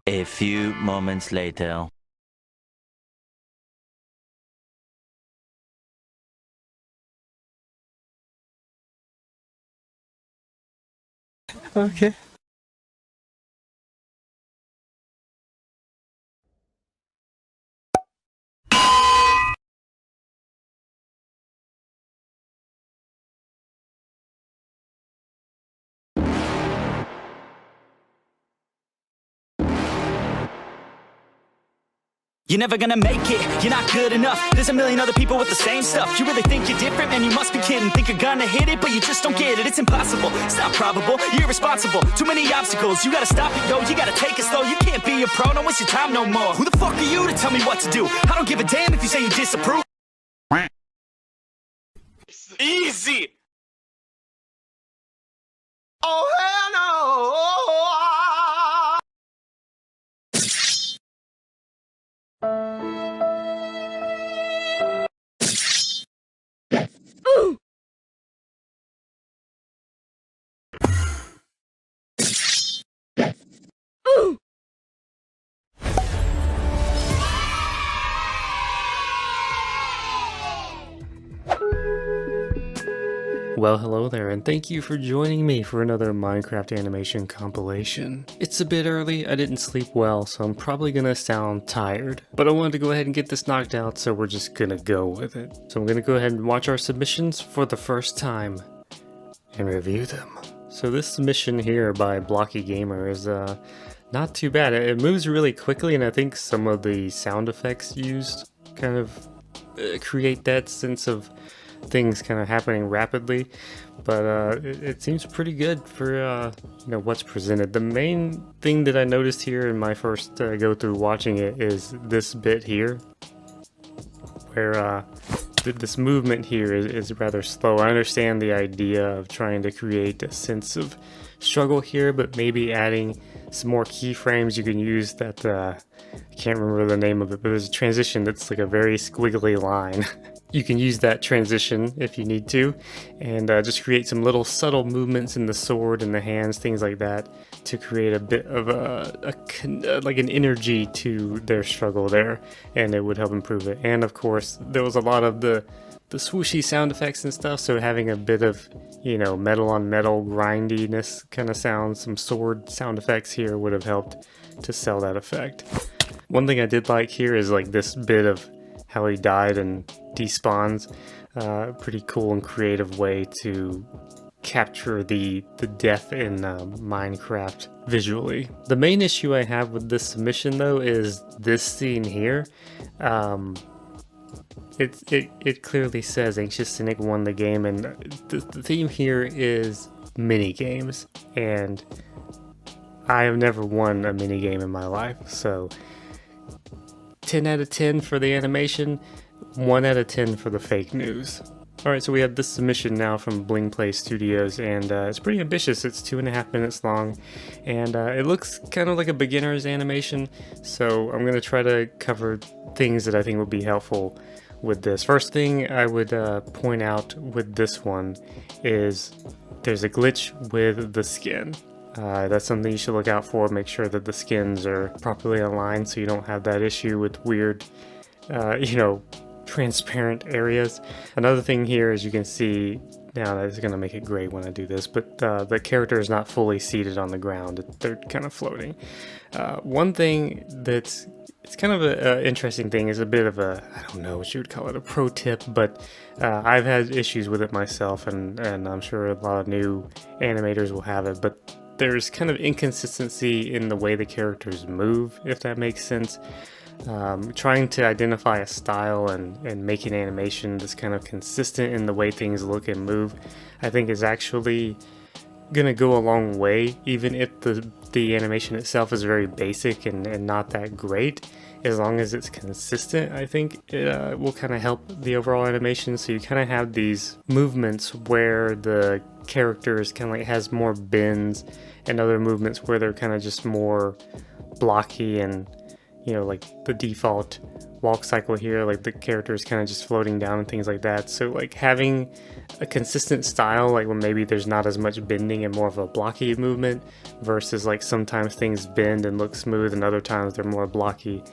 A few moments later. Okay. You're never gonna make it, you're not good enough. There's a million other people with the same stuff. You really think you're different? Man, you must be kidding. Think you're gonna hit it, but you just don't get it. It's impossible, it's not probable, you're irresponsible. Too many obstacles, you gotta stop it, yo. You gotta take it slow, you can't be a pro. Don't waste your time no more. Who the fuck are you to tell me what to do? I don't give a damn if you say you disapprove. Easy! Oh hell no! Well, hello there, and thank you for joining me for another Minecraft animation compilation. It's a bit early, I didn't sleep well, so I'm probably gonna sound tired. But I wanted to go ahead and get this knocked out, so we're just gonna go with it. So I'm gonna go ahead and watch our submissions for the first time and review them. So this submission here by Blocky Gamer is not too bad. It moves really quickly, and I think some of the sound effects used kind of create that sense of things kind of happening rapidly, but it seems pretty good for you know, what's presented. The main thing that I noticed here in my first go through watching it is this bit here, where this movement here is rather slow. I understand the idea of trying to create a sense of struggle here, but maybe adding some more keyframes you can use that I can't remember the name of it, but there's a transition that's like a very squiggly line. You can use that transition if you need to, and just create some little subtle movements in the sword and the hands, things like that, to create a bit of like an energy to their struggle there, and it would help improve it. And of course, there was a lot of the swooshy sound effects and stuff, so having a bit of, you know, metal on metal grindiness kind of sounds, some sword sound effects here would have helped to sell that effect. One thing I did like here is like this bit of how he died and despawns. Pretty cool and creative way to capture the death in Minecraft visually. The main issue I have with this submission though is this scene here. It clearly says Anxious Cynic won the game, and the theme here is mini games, and I have never won a mini game in my life, so 10 out of 10 for the animation, 1 out of 10 for the fake news. Alright, so we have this submission now from Bling Play Studios, and it's pretty ambitious. It's 2.5 minutes long, and it looks kind of like a beginner's animation, so I'm going to try to cover things that I think will be helpful with this. First thing I would point out with this one is there's a glitch with the skin. That's something you should look out for. Make sure that the skins are properly aligned so you don't have that issue with weird, you know, transparent areas. Another thing here, as you can see, now that's going to make it gray when I do this, but the character is not fully seated on the ground. They're kind of floating. One thing that's it's kind of an interesting thing is a bit of a, I don't know what you would call it, a pro tip, but I've had issues with it myself, and I'm sure a lot of new animators will have it, but there's kind of inconsistency in the way the characters move, if that makes sense. Trying to identify a style and make an animation that's kind of consistent in the way things look and move, I think is actually gonna go a long way, even if the animation itself is very basic and not that great. As long as it's consistent, I think it will kind of help the overall animation. So you kind of have these movements where the character is kind of like has more bends, and other movements where they're kind of just more blocky, and like the default walk cycle here, like the character is kind of just floating down and things like that. So like having a consistent style, like when maybe there's not as much bending and more of a blocky movement, versus like sometimes things bend and look smooth and other times they're more blocky,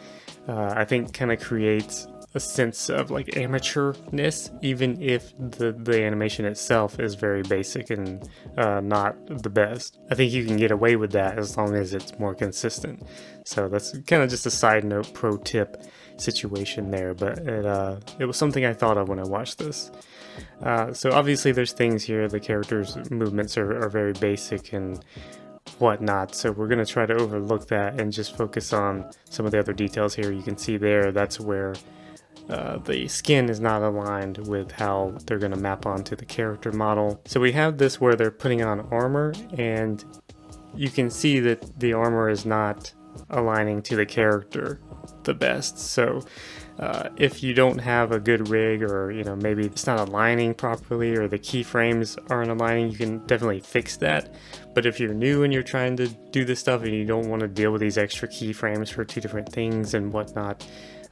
I think kind of creates a sense of like amateurness, even if the animation itself is very basic and not the best. I think you can get away with that as long as it's more consistent. So that's kind of just a side note, pro tip situation there, but it was something I thought of when I watched this. So obviously there's things here, the characters' movements are very basic and whatnot, so we're going to try to overlook that and just focus on some of the other details here. You can see there, that's where the skin is not aligned with how they're going to map onto the character model. So we have this where they're putting on armor, and you can see that the armor is not aligning to the character the best. So if you don't have a good rig, or maybe it's not aligning properly, or the keyframes aren't aligning, you can definitely fix that. But if you're new and you're trying to do this stuff and you don't want to deal with these extra keyframes for two different things and whatnot,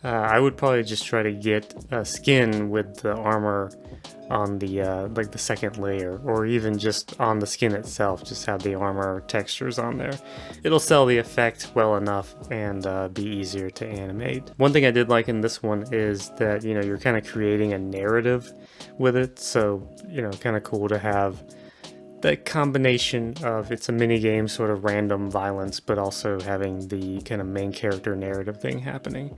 I would probably just try to get a skin with the armor on the like the second layer, or even just on the skin itself, just have the armor textures on there. It'll sell the effect well enough and be easier to animate. One thing I did like in this one is that you're kind of creating a narrative with it, so kind of cool to have that combination of, it's a mini game, sort of random violence, but also having the kind of main character narrative thing happening.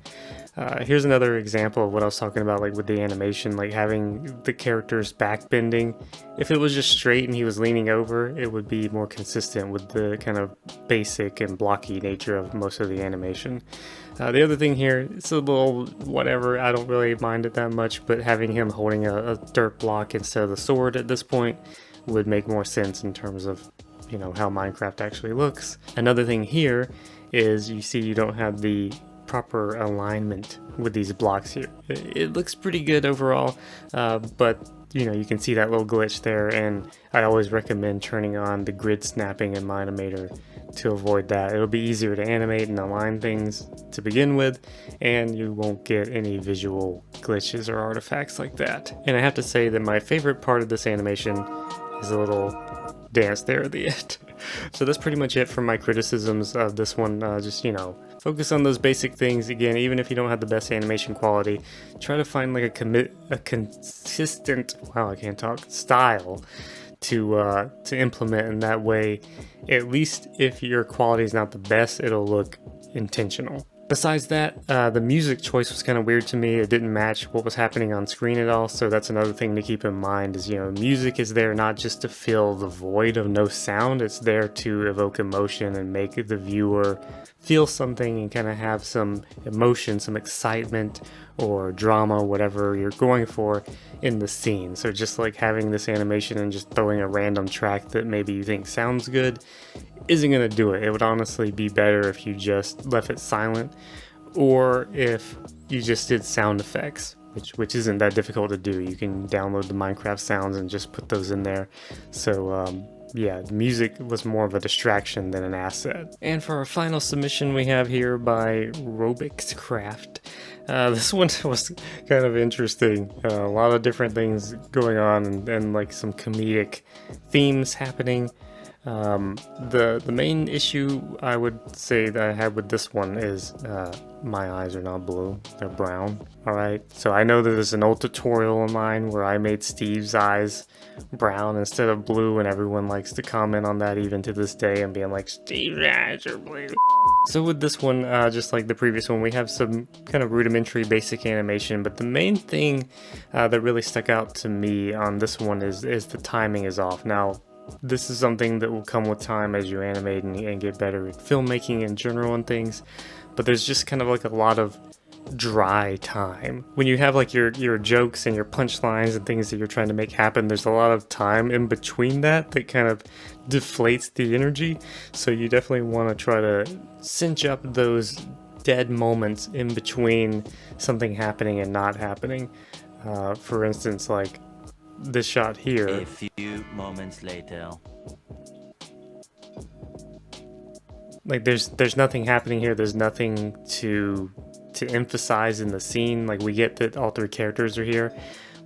Here's another example of what I was talking about, like with the animation, like having the character's back bending. If it was just straight and he was leaning over, it would be more consistent with the kind of basic and blocky nature of most of the animation. The other thing here, it's a little whatever, I don't really mind it that much, but having him holding a dirt block instead of the sword at this point would make more sense in terms of how Minecraft actually looks. Another thing here is you see you don't have the proper alignment with these blocks here. It looks pretty good overall, but you can see that little glitch there, and I always recommend turning on the grid snapping in Minimator to avoid that. It'll be easier to animate and align things to begin with, and you won't get any visual glitches or artifacts like that. And I have to say that my favorite part of this animation is a little dance there at the end. So that's pretty much it for my criticisms of this one. Just focus on those basic things. Again, even if you don't have the best animation quality, try to find like a consistent, wow, I can't talk, style to implement, in that way, at least if your quality is not the best, it'll look intentional. Besides that, the music choice was kind of weird to me. It didn't match what was happening on screen at all, so that's another thing to keep in mind is, music is there not just to fill the void of no sound, it's there to evoke emotion and make the viewer feel something and kind of have some emotion, some excitement or drama, whatever you're going for in the scene. So just like having this animation and just throwing a random track that maybe you think sounds good isn't going to do it. It would honestly be better if you just left it silent, or if you just did sound effects, which isn't that difficult to do. You can download the Minecraft sounds and just put those in there. So yeah, music was more of a distraction than an asset. And for our final submission we have here by Robix Craft. This one was kind of interesting. A lot of different things going on, and like some comedic themes happening. The main issue I would say that I had with this one is my eyes are not blue, they're brown. Alright, so I know that there's an old tutorial of mine where I made Steve's eyes brown instead of blue, and everyone likes to comment on that even to this day and being like, Steve's eyes are blue. So with this one, just like the previous one, we have some kind of rudimentary basic animation, but the main thing that really stuck out to me on this one is the timing is off. Now, this is something that will come with time as you animate and get better at filmmaking in general and things, but there's just kind of like a lot of dry time. When you have like your jokes and your punchlines and things that you're trying to make happen, there's a lot of time in between that kind of deflates the energy. So you definitely want to try to cinch up those dead moments in between something happening and not happening. For instance, like this shot here. A few moments later. Like there's nothing happening here. There's nothing to emphasize in the scene. Like we get that all three characters are here,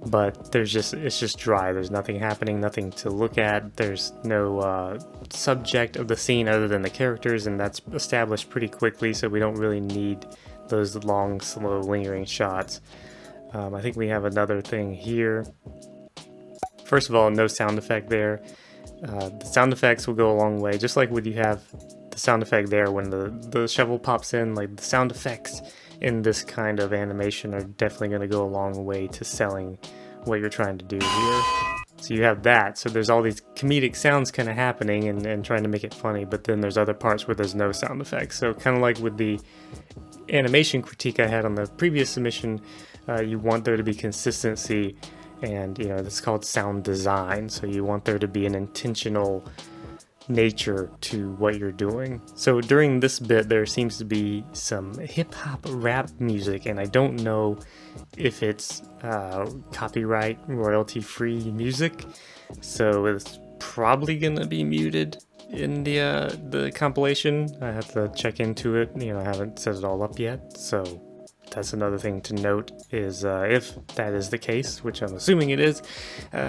but it's just dry. There's nothing happening, nothing to look at. There's no subject of the scene other than the characters, and that's established pretty quickly, so we don't really need those long, slow, lingering shots. I think we have another thing here. First of all, no sound effect there. The sound effects will go a long way, just like when you have the sound effect there when the shovel pops in. Like the sound effects in this kind of animation are definitely going to go a long way to selling what you're trying to do here. So you have that, so there's all these comedic sounds kind of happening and trying to make it funny, but then there's other parts where there's no sound effects. So kind of like with the animation critique I had on the previous submission, you want there to be consistency, and you know, it's called sound design, so you want there to be an intentional nature to what you're doing. So during this bit there seems to be some hip-hop rap music, and I don't know if it's copyright royalty-free music, so it's probably gonna be muted in the compilation. I have to check into it, you know, I haven't set it all up yet, so that's another thing to note, is if that is the case, which I'm assuming it is,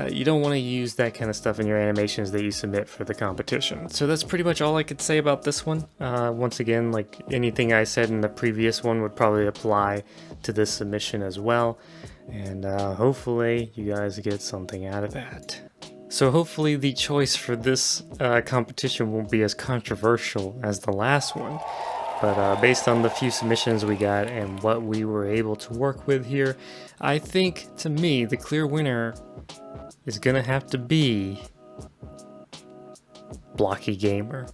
you don't want to use that kind of stuff in your animations that you submit for the competition. So that's pretty much all I could say about this one. Once again, like anything I said in the previous one would probably apply to this submission as well, and hopefully you guys get something out of that. So hopefully the choice for this competition won't be as controversial as the last one. But based on the few submissions we got and what we were able to work with here, I think, to me, the clear winner is gonna have to be Blocky Gamer.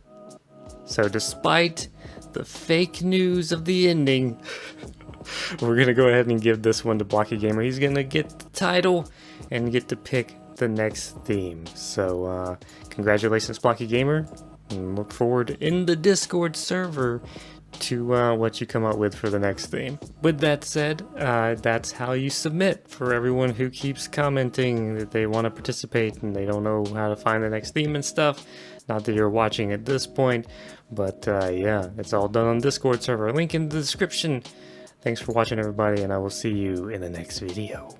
So despite the fake news of the ending, we're gonna go ahead and give this one to Blocky Gamer. He's gonna get the title and get to pick the next theme. So congratulations, Blocky Gamer, and look forward in the Discord server to what you come up with for the next theme. With that said, that's how you submit. For everyone who keeps commenting that they want to participate and they don't know how to find the next theme and stuff, not that you're watching at this point, but yeah, it's all done on Discord server. Link in the description. Thanks for watching, everybody, and I will see you in the next video.